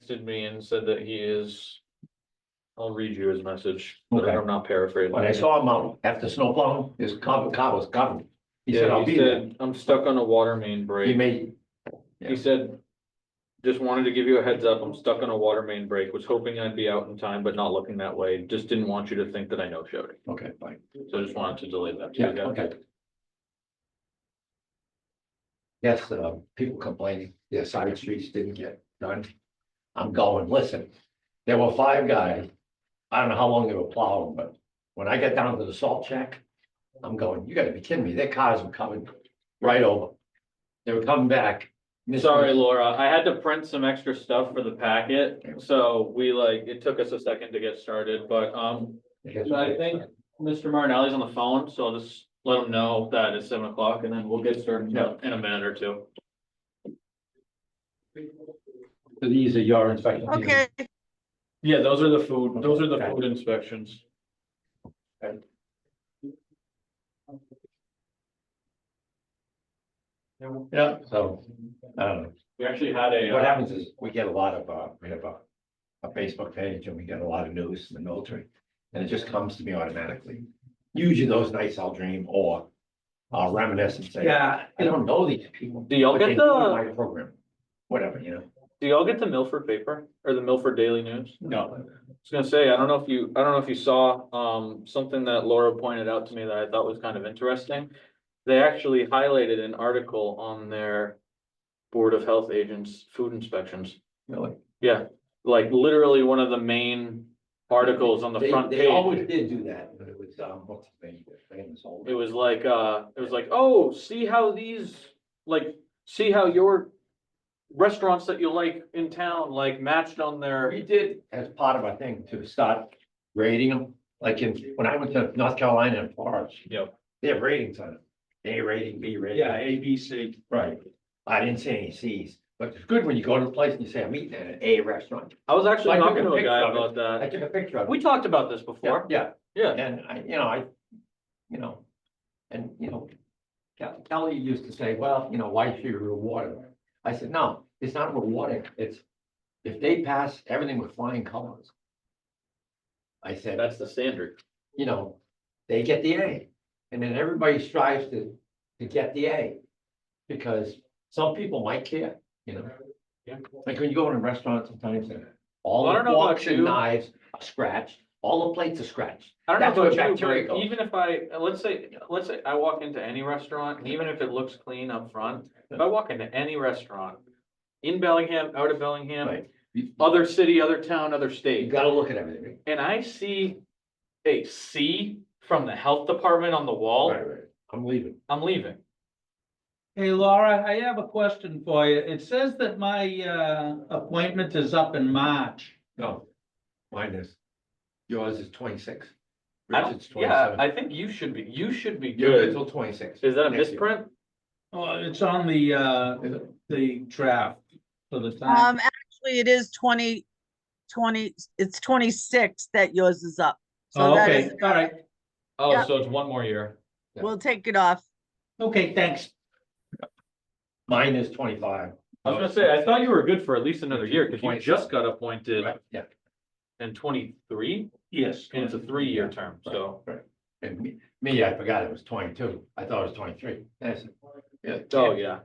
texted me and said that he is, I'll read you his message, but Okay. I'm not paraphrasing. When I saw him out after snow plowing, his car was covered. He said, Yeah, I'll he be there. said, I'm stuck on a water main He break. made, He said, just wanted to give you a heads up, I'm stuck on a water main break, was hoping I'd be out in time, but not looking that way, just didn't want you to think that I no-showed. okay, fine. So I just wanted to delay that. Yeah, okay. Yes, people complaining, their side streets didn't get done. I'm going, listen, there were 5 guys. I don't know how long they were plowing, but when I got down to the salt check, I'm going, you gotta be kidding me, their cars were coming right over. They were coming back. Sorry, Laura, I had to print some extra stuff for the packet, so it took us a second to get started, but, I think Mr. Marinelli's on the phone, so I'll just let him know that it's 7 o'clock and then we'll get started in a minute or two. So these are your inspections. Okay, Yeah, those are the food inspections. Yeah, So, I don't know. we actually had What happens is we get a lot of, we have a Facebook page and we get a lot of news in the military. And it just comes to me automatically. Usually those nights I'll dream or I'll reminisce and say, Yeah. I don't know these people. Do y'all but get they do the- my program, whatever, you know? Do y'all get the Milford paper or the Milford Daily News? No. I was gonna say, I don't know if you saw, something that Laura pointed out to me that I thought was kind of interesting. They actually highlighted an article on their Board of Health agents' food inspections. Really? Yeah, like literally one of the main articles on the front They page. always did do that, but it was, what's his name? Famous old- It was like, oh, see how see how your restaurants that you like in town, matched on their. We did as part of our thing to start rating them, like when I went to North Carolina and Florida. Yep. They have ratings on it. A rating, B rating. A, B, C. Right. I didn't see any Cs, but it's good when you go to a place and you say, I'm eating at an A restaurant. I was actually I took talking a to a picture guy of it. about I that. took a picture of it. We talked about this Yeah, before. yeah, Yeah. and Kelly used to say, well, why should you reward them? I said, no, it's not rewarding. It's, if they pass everything with flying colors. I said, That's the standard. they get the A. And then everybody strives to get the A. Because some people might care, Yeah. Like when you go in a restaurant sometimes, and all Well, I the don't know about forks and you. knives are scratched, all the plates are scratched. I don't That's know where about you, bacteria but goes. even if let's say I walk into any restaurant, and even if it looks clean up front, if I walk into any restaurant in Bellingham, out of Bellingham, Right. other city, other town, other You state, gotta look at everything. and I see a C from the health department on the wall, Right. I'm leaving. I'm leaving. Hey Laura, I have a question for you. It says that my appointment is up in March. No, mine is, yours is 26. I don't, Richard's yeah, 27. I think you should be You're good good. till 26. Is that a next year. misprint? Oh, it's on the Is it? the draft for the time. actually, it is 2020, it's 26 that yours is up. So Oh, that okay, is, all right. Oh, Yeah. so it's one more year. we'll take it off. Okay, thanks. Mine is 25. I was gonna say, I thought you were good for at least another year, because you 27. just got appointed Right, yeah. in 23, Yes. and it's a 3-year term, so. Right. And me, I forgot it was 22. I thought it was 23. That's it. Yeah. Oh, yeah.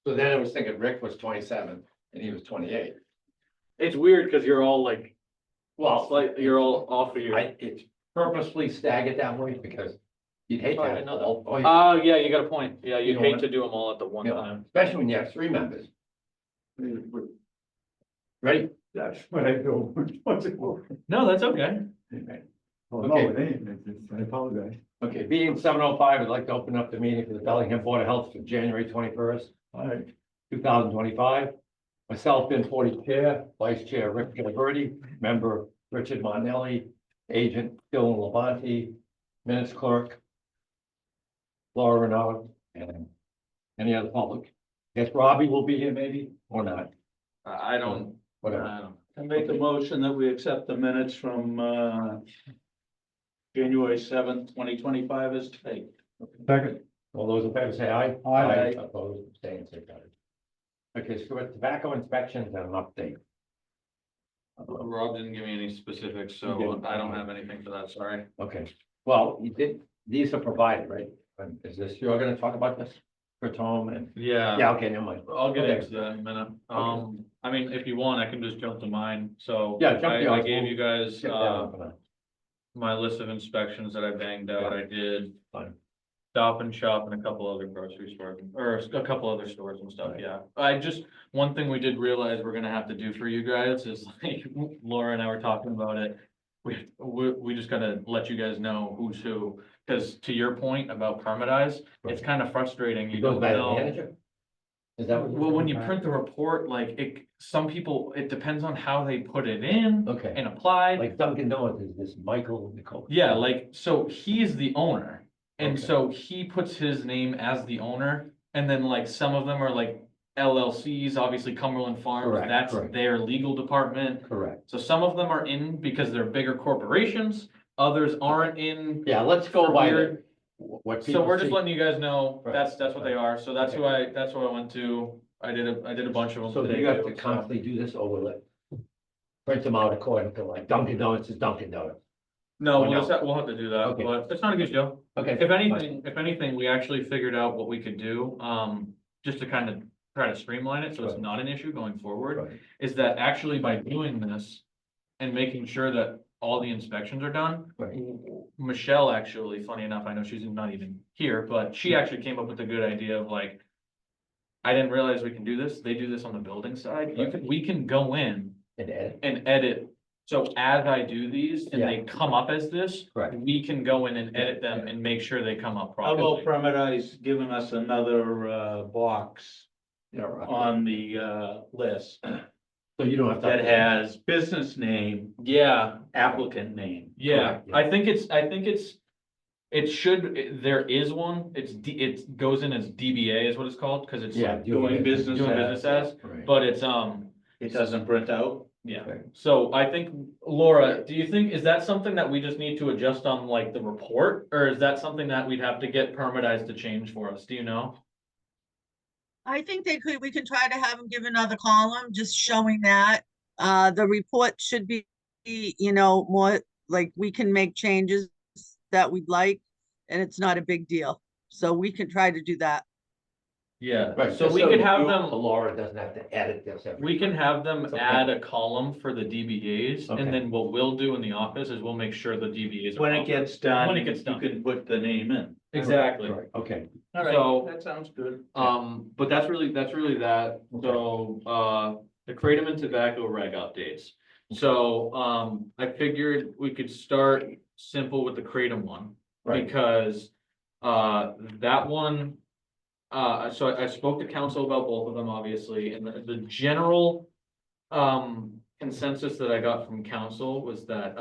So then I was thinking Rick was 27 and he was 28. It's weird, because you're all Well, you're all off of your. it's purposely staggered that way because you'd hate Oh, I to have didn't know that. all. Oh, yeah, you got a point. Yeah, You you'd know hate what? to do them all at the one time. Especially when you have 3 members. Ready? That's what I do. No, that's okay. Oh, Okay. no, it ain't. I apologize. Okay, being 7:05, I'd like to open up the meeting for the Bellingham Board of Health for January 21st, All right. 2025. Myself being 40 Chair, Vice Chair Rick Gilberti, Member Richard Monelli, Agent Dylan Labonte, Minutes Clerk Laura Renaud, and any other public. Guess Robbie will be here maybe, or not, I don't, whatever. I don't. I make a motion that we accept the minutes from January 7th, 2025 as taped. Second. All those in favor say aye. Aye. Opposed, abstained, say carried. Okay, so with tobacco inspections and an update. Rob didn't give me any specifics, so didn't? I don't have anything for that, sorry. Okay, well, you did, these are provided, right? Is this, you're gonna talk about this for Tom and, yeah, okay, never mind. I'll get Okay. into that in a minute. I mean, if you want, I can just jump to mine, so. Yeah, jump to I yours. gave you guys, Skip that one for now. my list of inspections that I banged out, I did. Fine. Stop and Shop and a couple other grocery stores, or a couple other stores and stuff, Right. yeah. One thing we did realize we're gonna have to do for you guys is like, Laura and I were talking about it. We just gotta let you guys know who's who, cause to your point about permitize, it's kind of frustrating, you It goes don't by the know. manager? Is that what? Well, when you print the report, like some people, it depends on how they put it in Okay, and apply. like Dunkin' Donuts is this Michael Nicole. Yeah, like, so he's the owner, and Okay. so he puts his name as the owner, and then like some of them are like LLCs, obviously Cumberland Farms, Correct, that's correct. their legal department. Correct. So some of them are in because they're bigger corporations, others aren't in. Yeah, let's go by the, Weird. what So people we're just see. letting you guys know, Right, that's what they are, so that's who that's who I went to, I did a bunch of them So do today. you have too, to so. constantly do this, or will it print them out according to like Dunkin' Donuts is Dunkin' Donuts? No, Or no? we'll have to do that, Okay. but it's not a good deal. Okay. If anything, we actually figured out what we could do, just to kind of try to streamline it, so it's Right. not an issue going forward. Right. Is that actually by doing this and making sure that all the inspections are done. Right. Michelle actually, funny enough, I know she's not even here, but she actually came up with a good idea of like, I didn't realize we can do this. They do this on the building side. We can go in And edit, and edit. So as I do these and they come up as this, Correct. we can go in and edit them and make sure they come up How about properly. Permitize giving us another, box yeah, right. on the, list So you don't have to. that has business name, Yeah, applicant name? yeah. Correct, yeah. I think it should, there is one. It goes in as DBA is what it's called, cause it's Yeah. like Doing business doing as, business as, Right. but it's, it doesn't print out? yeah. Okay. So I think, Laura, do you think, is that something that we just need to adjust on like the report? Or is that something that we'd have to get permitized to change for us? Do you know? I think we can try to have them give another column, just showing that. The report should be, more like we can make changes that we'd like, and it's not a big deal. So we can try to do that. Yeah, Right, so just we could you- have them, Laura doesn't have to edit this every. we can have them Okay. add a column for the DBAs, Okay. and then what we'll do in the office is we'll make sure the DBAs. are When it proper. gets done, When it gets you done. can put the name in. Exactly. Right, okay, All So- right, that sounds good. But that's really that, so, the Kratom and Tobacco reg updates. So, I figured we could start simple with the Kratom one. right, Because, that one, so I spoke to council about both of them, obviously, and the general consensus that I got from council was that,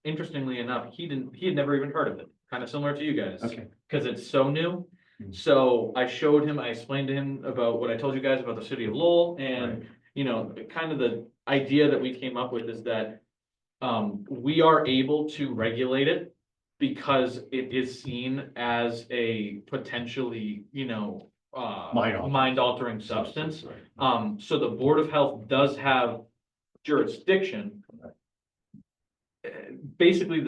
interestingly enough, he had never even heard of it, kind of similar to you guys. okay, Cause it's so new. Mhm. So I explained to him about what I told you guys about the city of Lowell and, kind of the idea that we came up with is that. We are able to regulate it because it is seen as a potentially, Mind-altering. mind-altering substance. Right. So the Board of Health does have jurisdiction. Basically,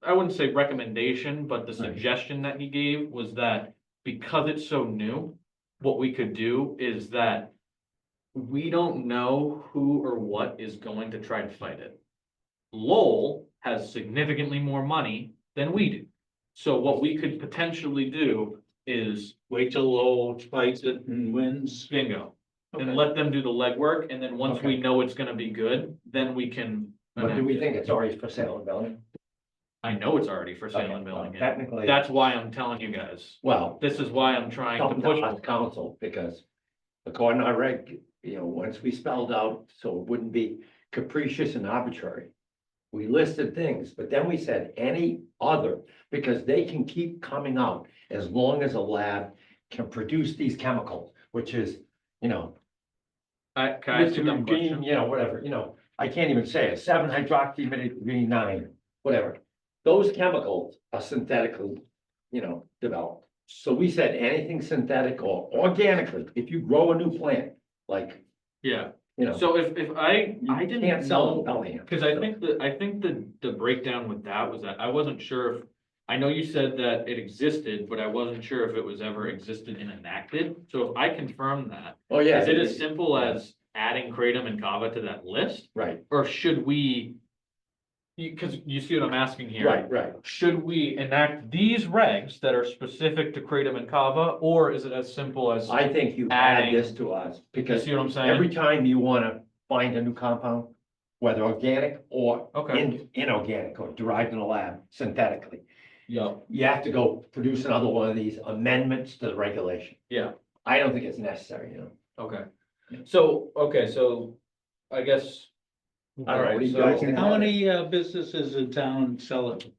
I wouldn't say recommendation, but the suggestion that he gave was that because it's so new, what we could do is that we don't know who or what is going to try to fight it. Lowell has significantly more money than we do. So what we could potentially do is Wait till Lowell fights it and wins. bingo. Okay. And let them do the legwork, and then once we Okay. know it's gonna be good, then we can. But do enact we it. think it's already for sale in Bellingham? I know it's already for sale in Okay, well, Bellingham. technically. That's why I'm telling you guys. Well, This is why I'm trying to something push. to us council, because according to our reg, once we spelled out, so it wouldn't be capricious and arbitrary. We listed things, but then we said any other, because they can keep coming out as long as a lab can produce these chemicals, which is, Can I ask a dumb question? whatever, I can't even say it, 7-hydroxymethylene, whatever. Those chemicals are synthetically, developed. So we said anything synthetic or organically, if you grow a new plant, like Yeah, you know. So if I You didn't can't sell know. in Bellingham. Cause I think the breakdown with that was that I wasn't sure if, I know you said that it existed, but I wasn't sure if it was ever existed and enacted. So if I confirm that, Oh, yeah. is it as simple as adding Kratom and Kava to that list? Right, Or should we? Cause you see what I'm asking here. right. Should we enact these regs that are specific to Kratom and Kava, or is it as simple as? I think you add Adding- this to us, You because see what I'm saying? every time you wanna find a new compound, whether organic or Okay, inorganic or derived in a lab synthetically, yeah, you have to go produce another one of these amendments to the regulation. yeah. I don't think it's necessary, you know. Okay, so I guess. I don't know, what do you Alright, guys so- think? How about it? many businesses in town sell it?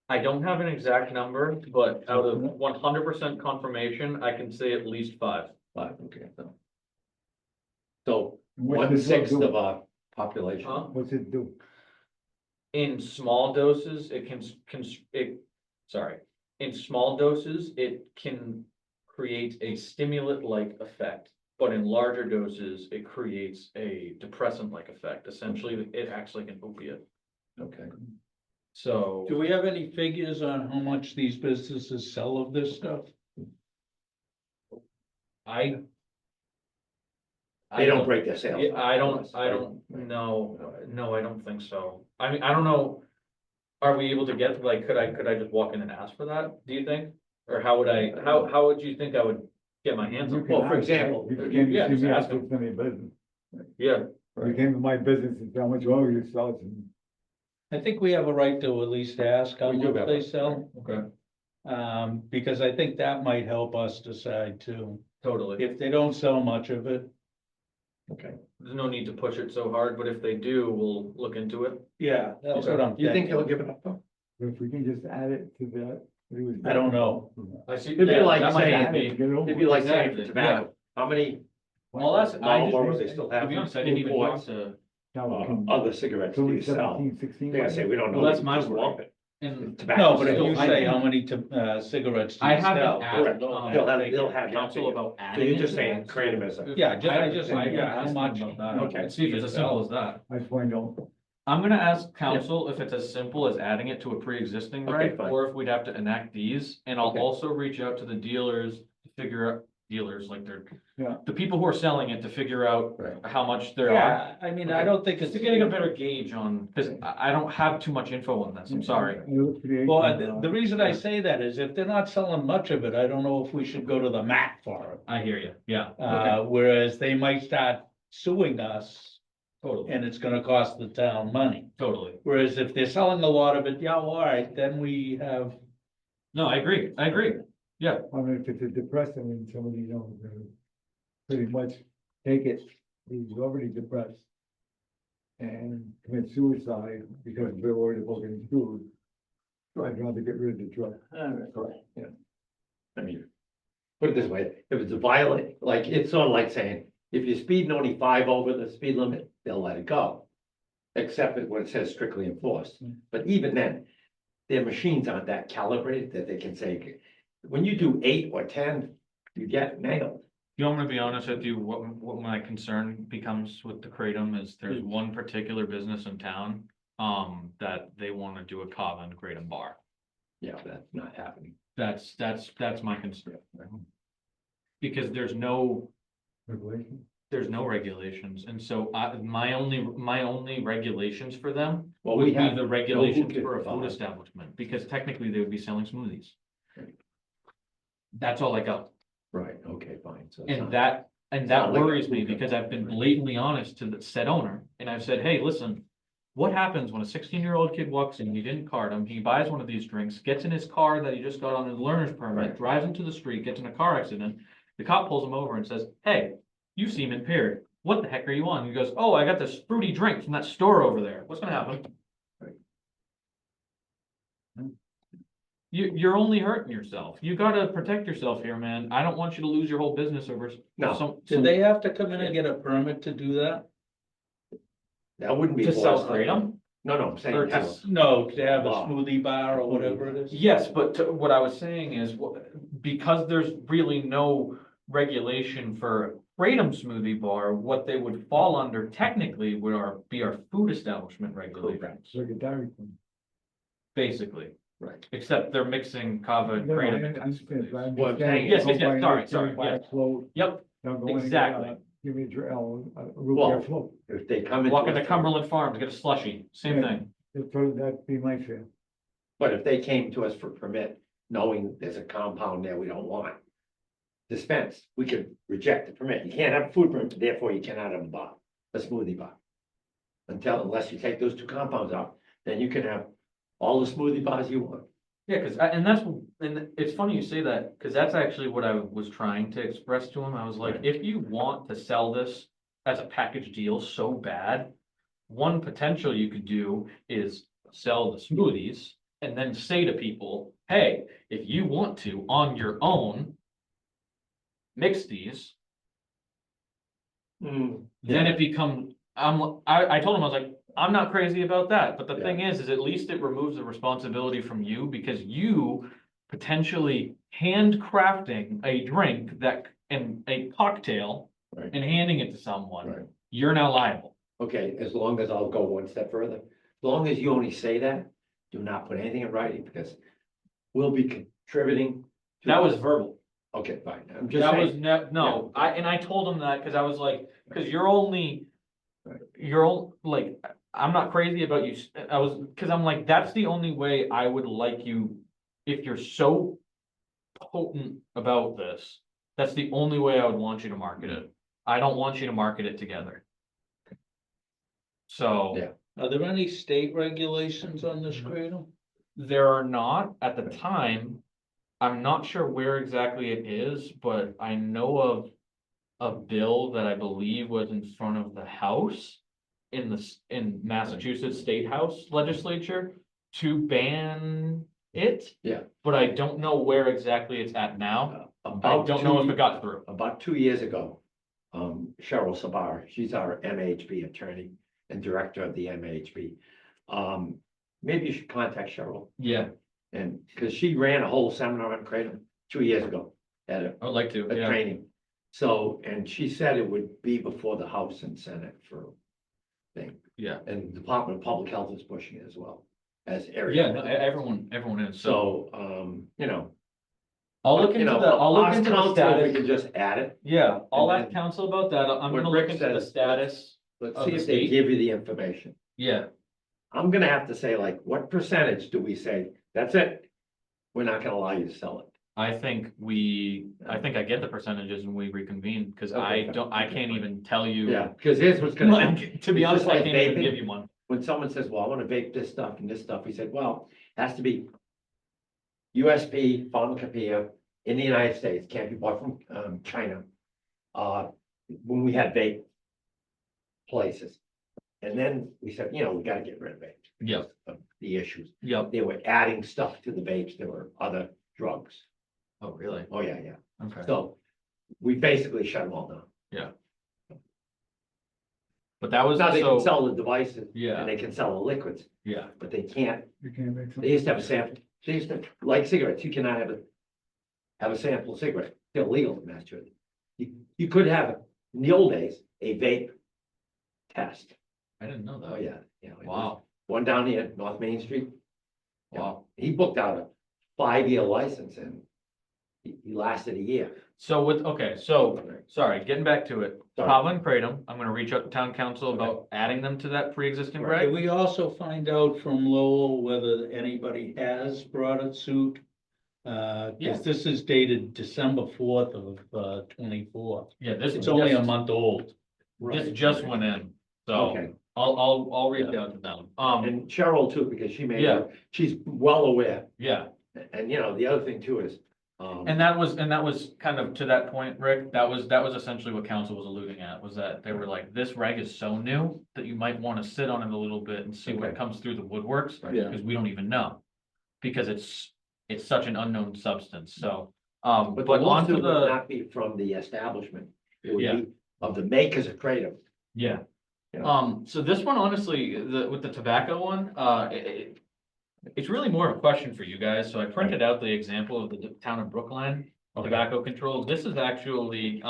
I don't have an exact number, but out of 100% confirmation, I can say at least 5. Five, okay, so. So What's this drug 1/6 do? of our population. Huh? What's it do? In small doses, in small doses, it can create a stimulant-like effect. But in larger doses, it creates a depressant-like effect. Essentially, it acts like an opiate. Okay, So. Do we have any figures on how much these businesses sell of this stuff? I they don't break their sales. Yeah, I don't Right. know, no, I don't think so. I mean, I don't know. Are we able to get, like, could I just walk in and ask for that, do you think? Or how would you think I would get my hands on? You can Well, for ask, example, You came yeah, to just see me, ask ask what's in your business. Yeah, You came to my business and tell how much oil you sell, and I think we have a right to at least ask how We do much have they a- sell, okay, because I think that might help us decide too. totally. If they don't sell much of it, Okay, There's no need to push it so hard, but if they do, we'll look into it. yeah, that's Okay. what I'm you think thinking. he'll give it up though? if we can just add it to that. it was I don't know. I see. It'd be yeah, like that might saying- Add it, be- get it over It'd be with. like saying for Exactly, tobacco, how many Well, that's, I just, Marlboros they still to have? be honest, I didn't even talk to, Now we can- other cigarettes so do we you sell? 17, 16. They're gonna say, we don't know. Well, that's my just worry. lump it. and Tobacco No, but if sales. you I say think- how many cigarettes do I you sell? haven't asked, Correct. They'll have council that about So adding. you're it just to saying that. kratom is a. Yeah, I how much? Okay. See if it's as simple as that. I find out. I'm gonna ask council if it's as simple as adding it to a pre-existing Okay, reg, fine. or if we'd have to enact these, and I'll Okay. also reach out to the dealers to figure out, dealers, like they're. Yeah. The people who are selling it to figure out Right. how much there are, Yeah, I mean, I don't think just it's. to getting a better gauge on, cause I don't have too much info on this, I'm sorry. I looked for the Well, 18, the reason I say that is if they're not selling much of it, I don't know if we should go to the mat for it. I hear you, yeah, Whereas they might start suing us totally, and it's gonna cost the town money. totally. Whereas if they're selling a lot of it, yeah, all right, then we have, No, I agree, I mean, if it's a depressant, and somebody, pretty much take it, he's already depressed. And commit suicide because they're worried about getting sued. I'd rather get rid of the drug. Correct, yeah. I mean, put it this way, if it's a violent, like, it's sort of like saying, if you're speeding only 5 over the speed limit, they'll let it go. Except when it says strictly enforced, but even then, their machines aren't that calibrated that they can say, when you do 8 or 10, you get nailed. You want me to be honest with you, what my concern becomes with the Kratom is there's one particular business in town, that they wanna do a Kava and Kratom bar. Yeah, that's not happening. That's my concern. Because there's no Regulation. regulations, and so my only regulations for them Well, would we be have. the regulations could for a food buy. establishment, because technically they would be selling smoothies. Right. That's all I got. Right, okay, fine. So it's And not- that, it's not like a worries me food because company, I've been right? blatantly honest to the said owner, and I've said, hey, listen. What happens when a 16-year-old kid walks in, you didn't card him, he buys one of these drinks, gets in his car that he just got on his learner's permit, Right. drives into the street, gets in a car accident. The cop pulls him over and says, hey, you seem impaired, what the heck are you on? He goes, oh, I got this fruity drink from that store over there, what's gonna happen? Right. You're only hurting yourself, you gotta protect yourself here, man, I don't want you to lose your whole business over No. did they have to come in and get a permit to do that? That wouldn't be. to sell forced. kratom? No, I'm Or saying, to have s- No, to have a Law. smoothie bar or whatever it is. Yes, but what I was saying is, because there's really no regulation for Kratom smoothie bar, what they would fall under technically would be our food establishment regulations, Like a Dairy Queen. basically. Right. Except they're mixing kava and No, no, kratom. I into understand, but I'm Well, I'm just saying. saying- Yes, go yes, yes, buy an sorry, ice sorry, cream, buy a yes. float, Yep, don't go in and get, exactly. give me a root Well, beer float. If they come into. Walk into us- Cumberland Farms, get a slushie, same Yeah. thing. That'd be my fear. But if they came to us for permit, knowing there's a compound there we don't want. Dispensed, we could reject the permit. You can't have a food permit, therefore you cannot have a bar, a smoothie bar. Unless you take those two compounds out, then you can have all the smoothie bars you want. Yeah, and it's funny you say that, cause that's actually what I was trying to express to him. I was like, Right. if you want to sell this as a package deal so bad, one potential you could do is sell the smoothies and then say to people, hey, if you want to, on your own, mix these, then it becomes, I told him, I was like, I'm not crazy about that, but the thing is at least it removes the responsibility from you because you potentially handcrafting a drink and a cocktail Right. and handing it to someone, Right. you're now liable. Okay, as long as I'll go one step further, as long as you only say that, do not put anything in writing because we'll be contributing. to- That was verbal. Okay, fine, I'm just That was saying, no, I told him that, cause I was like, cause I'm not crazy about you, cause I'm like, that's the only way I would like you, if you're so potent about this, that's the only way I would want you to market it. I don't want you to market it together. So. Yeah. Are there any state regulations on this kratom? There are not at the time. I'm not sure where exactly it is, but I know of a bill that I believe was in front of the House in Massachusetts State House Legislature to ban it. Yeah. But I don't know where exactly it's at now. I about don't know if two- it got through. About 2 years ago, Cheryl Sabar, she's our MHB attorney and director of the MHB. Maybe you should contact Cheryl Yeah, and, because she ran a whole seminar on kratom 2 years ago at a I would like to, yeah. training. So, and she said it would be before the House and Senate for thing. Yeah. And the Department of Public Health is pushing it as well as area. Yeah, no, everyone is, so. So, you know. I'll look you into know, I'll look ask into the council if We status. can just add it. Yeah, I'll And ask then council about that. I'm what gonna look Rick into the says, status. Let's Of see the if they state? give you the information. Yeah, I'm gonna have to say like, what percentage do we say, that's it? We're not gonna allow you to sell it. I think I get the percentages when we reconvene, cause Okay, I can't even tell you. Yeah, because here's what's gonna happen. Like, to be It's honest, just I like can't even vaping. give you one. When someone says, well, I wanna vape this stuff and this stuff, we said, well, it has to be USP, pharmacopoeia in the United States, can't be bought from China. When we had vape places. And then we said, you know, we gotta get rid of it. Yep. Of the issues. Yep. They were adding stuff to the vapes, there were other drugs. Oh, really? Oh, yeah. Okay. So we basically shut them all down. But that was, Now they can so, sell the devices yeah, and they can sell the liquids, yeah, but they can't, You can't make some. they used to have a sample, they used to, like cigarettes, you cannot have a sample cigarette, they're illegal in Massachusetts. You could have, in the old days, a vape test. I didn't know Oh, that. yeah. It was Wow, One down here, North Main Street. wow. He booked out a 5-year license and he lasted a year. So sorry, getting back to it, Sorry. Kava and Kratom, I'm gonna reach out to town council about adding them to that pre-existing Right. Did reg. we also find out from Lowell whether anybody has brought a suit? Yeah. Cause this is dated December 4th of 24. Yeah, this. It's only a just- month old. This just went in, so Okay, I'll reach out to them. and Cheryl too, because she made, Yeah. she's well aware. Yeah, And you know, the other thing too is, and that was kind of to that point, Rick, that was essentially what council was alluding at, was that they were like, this reg is so new that you might wanna sit on it a little bit and see what Okay. comes through the woodworks, Right. Yeah. because we don't even know. Because it's such an unknown substance, so, but the but onto lawsuit would the, not be from the establishment. It would Yeah. be of the makers of Kratom. yeah. Yeah. So this one, honestly, with the tobacco one, it's really more of a question for you guys, so I printed out the example of the town of Brookline tobacco control. This is actually,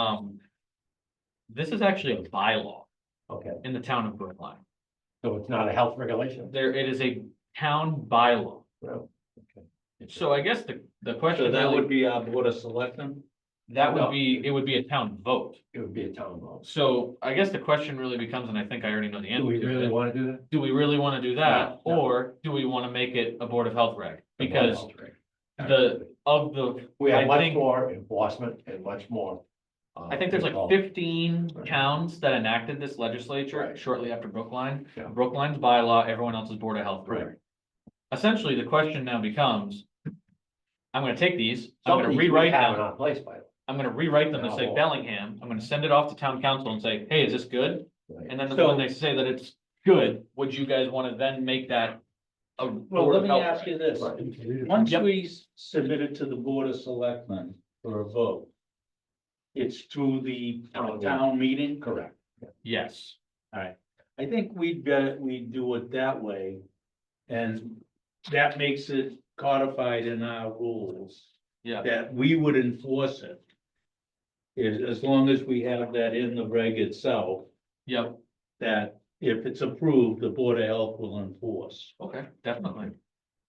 This is actually a bylaw Okay, in the town of Brookline. so it's not a health regulation? It is a town bylaw. Well, okay. So I guess the question So that really, would be our board of selectmen? that No. would be, it would be a town vote. It would be a town law. So I guess the question really becomes, and I think I already know the Do answer we to really it. want to do that? Do we really want to do that? No, no. Or do we want to make it a Board of Health reg? Because Absolutely. of the, We have I much think- more enforcement and much more. I think there's like control. 15 Right. towns that enacted this legislature Right. shortly after Brookline. Yeah. Brookline's bylaw, everyone else's Board of Health reg. Right. Essentially, the question now becomes, I'm gonna take these, I'm Some gonna of these we rewrite have in them, our place by the I'm gonna rewrite them to say No. Bellingham, I'm gonna send it off to town council and say, hey, is this good? way. And then So- when they say that it's good, would you guys wanna then make that a Well, Board let of me Health ask reg? you this. Right. Once Yep. we submit it to the board of selectmen for a vote, it's through the town meeting? Correct. Yes, I think we do it that way. And that makes it codified in our rules, yeah, that we would enforce it. As long as we have that in the reg itself, yep, that if it's approved, the Board of Health will enforce. okay, definitely.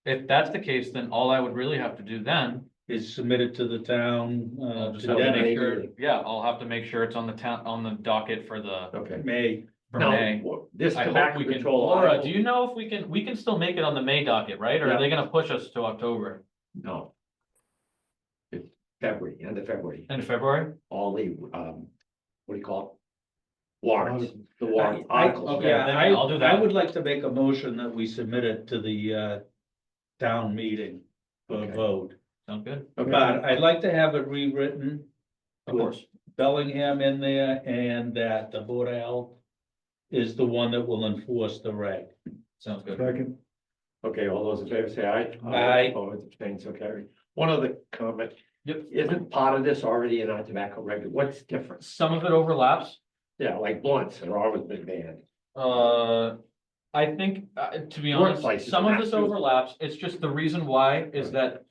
If that's the case, then all I would really have to do then, Is submitted to the town, I'll just to have to Dennis. make sure, yeah, I'll have to make sure it's on the town, on the docket for Okay. May. for Now, May. this I hope tobacco we can, control. Laura, article- do you know if we can still make it on the May docket, right? Or Yeah. are they gonna push us to October, No. It's February, end of February, end of February? all the, what do you call it? Warrants, the warrant I- articles. okay. Yeah, then I, I'll do that. I would like to make a motion that we submit it to the, town meeting for a Okay. vote. Sound good? Okay. But I'd like to have it rewritten, Of course. Bellingham in there, and that the Board of Health is the one that will enforce the reg. Sounds good. Second, Okay, all those in favor say aye. Aye. Opposed, abstained, so carried. One other comment. Yep. Isn't part of this already in our tobacco reg? What's different? Some of it overlaps. Yeah, like blunts have always been banned. I think, to be honest, Workplaces some of have this to. overlaps. It's just the reason why is that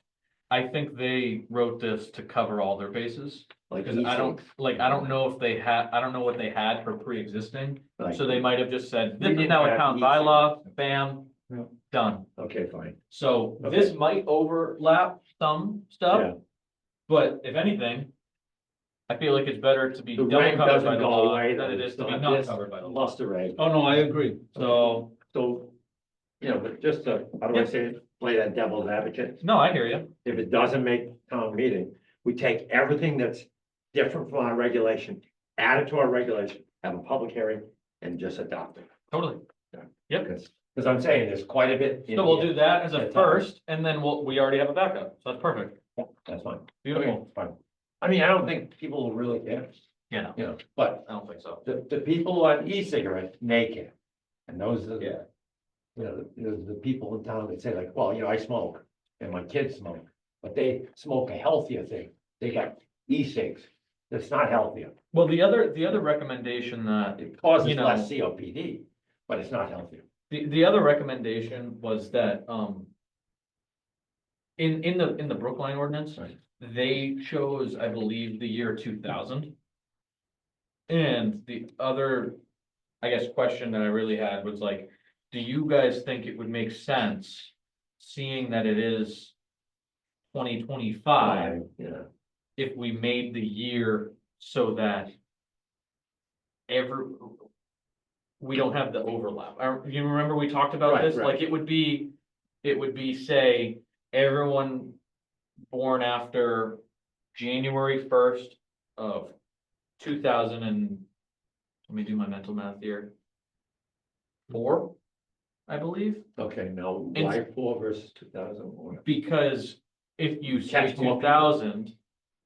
I think they wrote this to cover all their bases. Like Because I don't, e-cigs, like, I don't know if they had, I don't know what they had for pre-existing. like- So they might have just said, We this is didn't now a have town e-cigs. bylaw, bam, Yeah. done. Okay, fine. So Okay. this might overlap some Yeah. stuff. But if anything, I feel like it's better to be The double reg covered by doesn't the go law away, than it though. is to It's be not not this covered by the law. Plus the reg. Oh, no, I agree. So, So, you know, but just to, how do I Yeah. say it, play that devil's advocate, no, I hear you. if it doesn't make town meeting, we take everything that's different from our regulation, add it to our regulation, have a public hearing, and just adopt it. Totally. Yep. Because I'm saying there's quite a bit. in So we'll here. do that as a That's all. first, and then we already have a backup. So that's perfect. That's fine. Beautiful. Okay, fine. I mean, I don't think people will really care, Yeah, no, you know, but I don't think so. the people on e-cigarettes may care. And those are, Yeah. you know, the people in town that say like, well, you know, I smoke and my kids smoke, but they smoke a healthier thing. They got e-cigs. That's not healthier. Well, the other recommendation that, It causes You know- less COPD, but it's not healthier. the other recommendation was that, in the Brookline ordinance, Right. they chose, I believe, the year 2000. And the other, I guess, question that I really had was like, do you guys think it would make sense, seeing that it is 2025, Yeah, if we made the year so that we don't have the overlap? You remember we talked about Right, this? right. Like, it would be, say, everyone born after January 1st of 2000 and, let me do my mental math here. 4, I believe. okay, now It's- why 4 versus 2000? Because if you say Catch more people. 2000,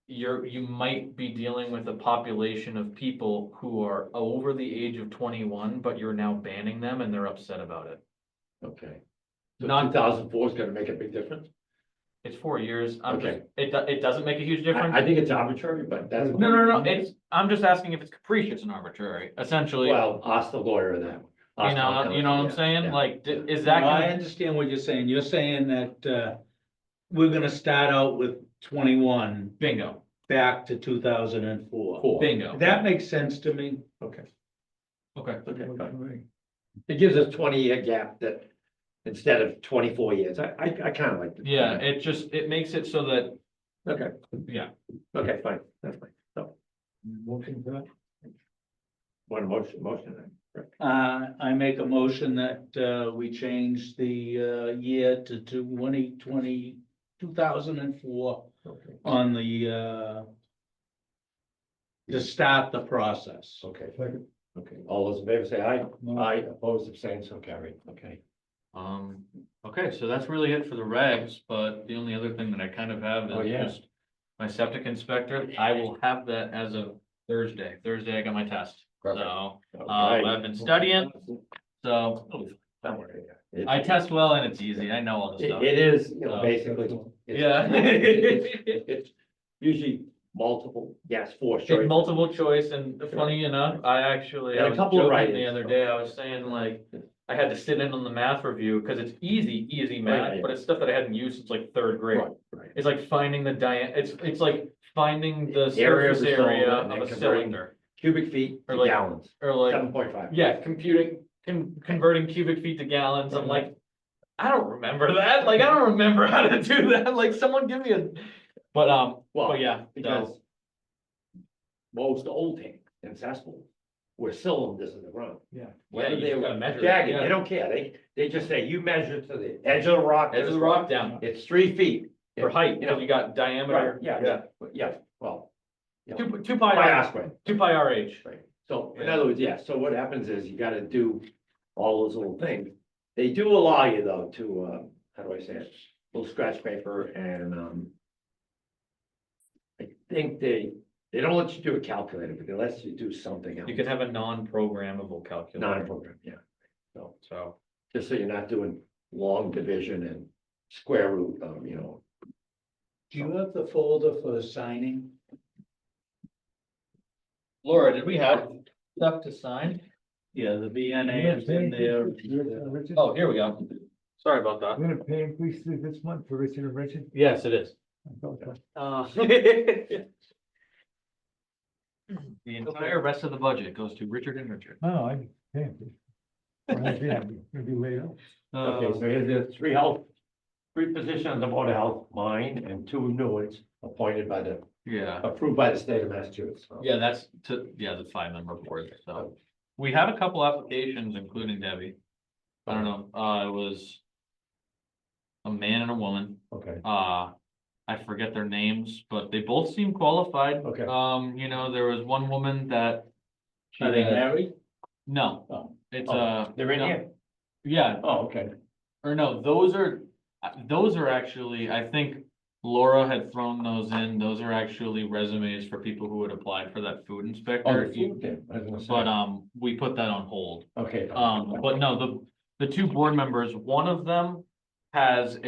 you might be dealing with a population of people who are over the age of 21, but you're now banning them and they're upset about it. Okay. So Not- 2004 is gonna make a big difference? It's 4 years. I'm Okay. just, it doesn't make a huge difference. I think it's arbitrary, but that's. No, I'm just asking if it's capricious and arbitrary, essentially, you Well, ask the lawyer of that. Ask town know what council, I'm yeah, saying? yeah. Like, is that No, I gonna, understand what you're saying. You're saying that, we're gonna start out with 21, bingo, back to 2004. Bingo. That makes sense to me. Okay, Okay. okay, fine. It gives us 20-year gap that, instead of 24 years, I kind of like. Yeah, it makes it so that, Okay, yeah, okay, fine, that's fine. So, Motion for that? one motion then. Rick. I make a motion that, we change the, year to 2004 Okay, on the, to start the process. okay, Second. okay. All those in favor say aye. No. Aye, opposed, abstained, so carried. Okay. okay, so that's really it for the regs, but the only other thing that I kind of have Oh, is yeah. just my septic inspector. I will have that as of Thursday. Thursday, I got my test. Perfect. So, Okay. I've been studying, so Don't worry. It- I test well and it's easy. I know all the stuff. It is, you know, So- basically. it's- Yeah. It's usually multiple, yes, four It's choice. multiple choice, and funny enough, I And I a was couple of joking the write-ins. other day, I was saying like, I had to sit in on the math review, cause it's easy yeah, math, yeah. but it's stuff that I hadn't used since like third grade. Right, right. It's like finding the it's like finding the Area of surface the area solvent and of a then converting- cylinder, Cubic feet Or to like- gallons, or like, 7.5. yeah, converting cubic feet to gallons, I'm like, I don't remember that, like, I don't remember how to do that, like, someone give me Well, but yeah, because so, most old tank in cesspool were cylinders in the ground. Yeah. Whether you they just were gotta measure it, jagged, yeah. they don't care, they just say, you measure to the edge of the rock. edge of this the rock down, It's 3 feet. for height, You because know, you got right, diameter. yeah, well. you know, Two pi Pi r, r squared. 2 pi RH. Right, so in Yeah. other words, yeah, so what happens is you gotta do all those little things. They do allow you though to, how do I say it, little scratch paper and, I think they don't let you do a calculator, but they let you do something else. You can have a non-programmable calculator, Non-program, yeah, so, so. just so you're not doing long division and square root, you know. Do you have the folder for signing? Laura, did we have stuff to sign? Yeah, the VNA is in there. Richard, Oh, here we go. Sorry about that. we're gonna pay increase this month for Richard and Richard? Yes, it is. I thought that. The entire rest of the budget goes to Richard and Richard. Oh, I pay increase. Yeah, we'll be later. Okay, so here's the three positions of Board of Health, mine and 2 new ones appointed by Yeah, approved by the state of Massachusetts. So, yeah, that's the 5-member board, so. We had a couple applications, including Debbie. I don't know, it was a man and a woman. Okay, I forget their names, but they both seem qualified. Okay. You know, there was one woman that. she Are they had- married? No, Oh. it's they're in no. here? Yeah, Oh, okay, or no, those are actually, I think Laura had thrown those in. Those are actually resumes for people who had applied for that food oh, inspector. the food thing, I was gonna say. But, we put that on hold. Okay. But no, the 2 board members, one of them has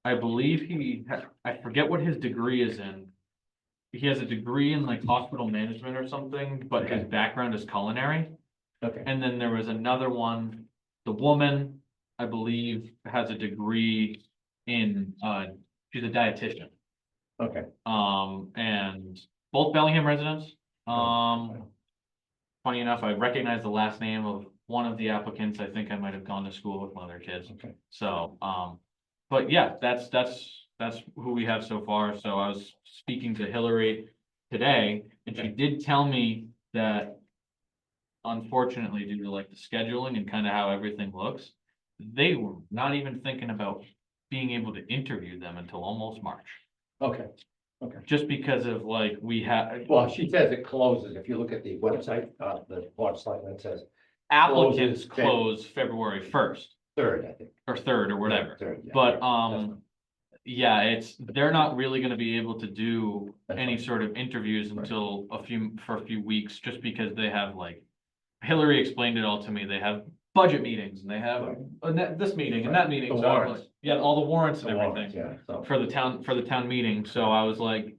I believe I forget what his degree is in. He has a degree in like hospital management or something, but his Okay. background is culinary. Okay, And then there was another one, the woman, I believe, has a degree in, she's a dietitian. okay, And both Bellingham residents. Oh. Funny enough, I recognize the last name of one of the applicants. I think I might have gone to school with one of their kids. okay, So, but yeah, that's who we have so far. So I was speaking to Hillary today, and she Okay. did tell me that unfortunately, due to like the scheduling and kind of how everything looks, they were not even thinking about being able to interview them until almost March. okay. Just because of like, we have Well, she says it closes, if you look at the website, the website, it says applicants closes close February 1st 3rd, I think. or 3rd or whatever. 3rd, yeah. But, That's- yeah, they're not really gonna be able to do That's any fine. sort of interviews Right. until for a few weeks, just because they have like. Hillary explained it all to me. They have budget meetings and they have this meeting and that meeting. The So I was warrants. like, yeah, all the warrants and The everything warrants, Yeah, so. for the town meeting. So I was like,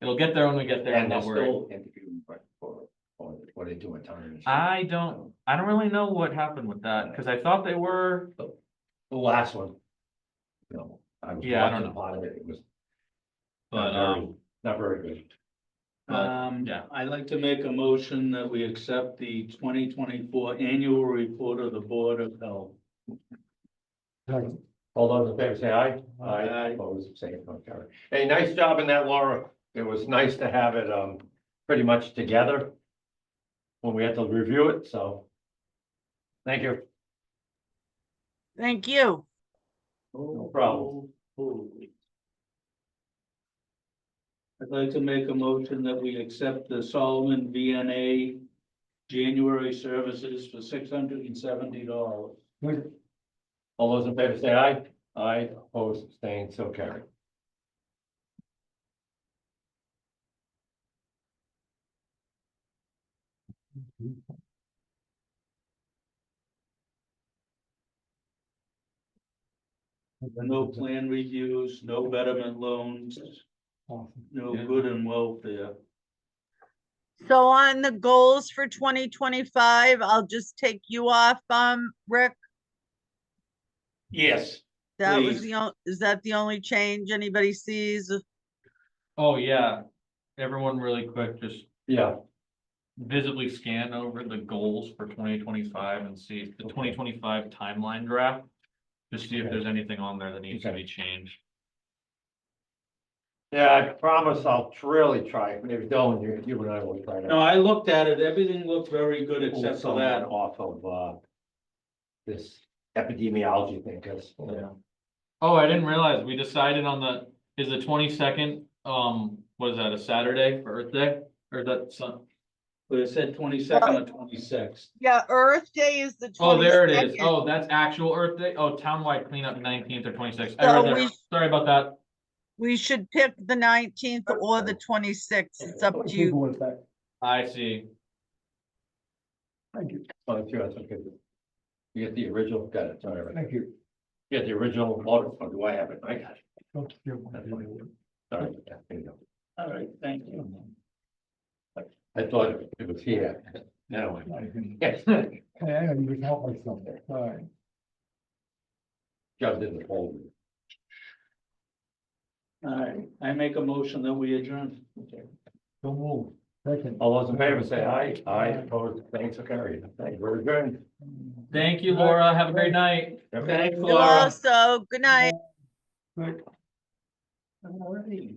it'll get there when we get there. I'm And they're not worried. still interviewing for what they do in town. I don't really know what happened with that, because I thought they were, The last one. You know, I was Yeah, I don't watching know. part of it, it was. but, Not very good. yeah. I'd like to make a motion that we accept the 2024 annual report of the Board of Health. Second. All those in favor say aye. Aye. Opposed, same, no carry. Hey, nice job in that, Laura. It was nice to have it, pretty much together when we had to review it, so. Thank you. Thank you. No problem. I'd like to make a motion that we accept the Solomon VNA January services for $670. Second. All those in favor say aye. Aye, opposed, abstained, so carried. No plan reviews, no betterment loans, Awesome. no Yeah. good and welfare. So on the goals for 2025, I'll just take you off, Rick. Yes. That was Please. the only, is that the only change anybody sees? Oh, yeah. Everyone really quick, just Yeah, visibly scan over the goals for 2025 and see if the 2025 timeline draft. Just see if there's anything on there that needs to Okay. be changed. yeah, I promise I'll really try. Maybe Dylan, you and I will try to. No, I looked at it. Everything looked very good pull except for someone that. off of, this epidemiology thing, cause. Yeah. Oh, I didn't realize we decided on is the 22nd, what is that, a Saturday for Earth Day? Or is that some, But it said 22nd or 26th. Yeah, Earth Day is the 22nd. oh, there it is. Oh, that's actual Earth Day. Oh, townwide cleanup 19th or 26th. I read So that. Sorry about that. we should pick the 19th or the 26th. It's up to you. With that. I see. Thank you. Oh, that's yours, okay. You get the original, got it, sorry. Thank you. You get the original, or do I have it? I got it. Don't give That's me- fine. Sorry, yeah, there you go. All right, thank you. I thought it was here. Now. I can- Yes, Hey, I don't even help myself. All right. shoved in the folder. All right, I make a motion that we adjourn. Don't move. Second. All those in favor say aye. Aye, opposed, thanks, so carried. Thank you, we're adjourned. Thank you, Laura. Have a great night. Thanks, You Laura. also, good night. Good. All righty.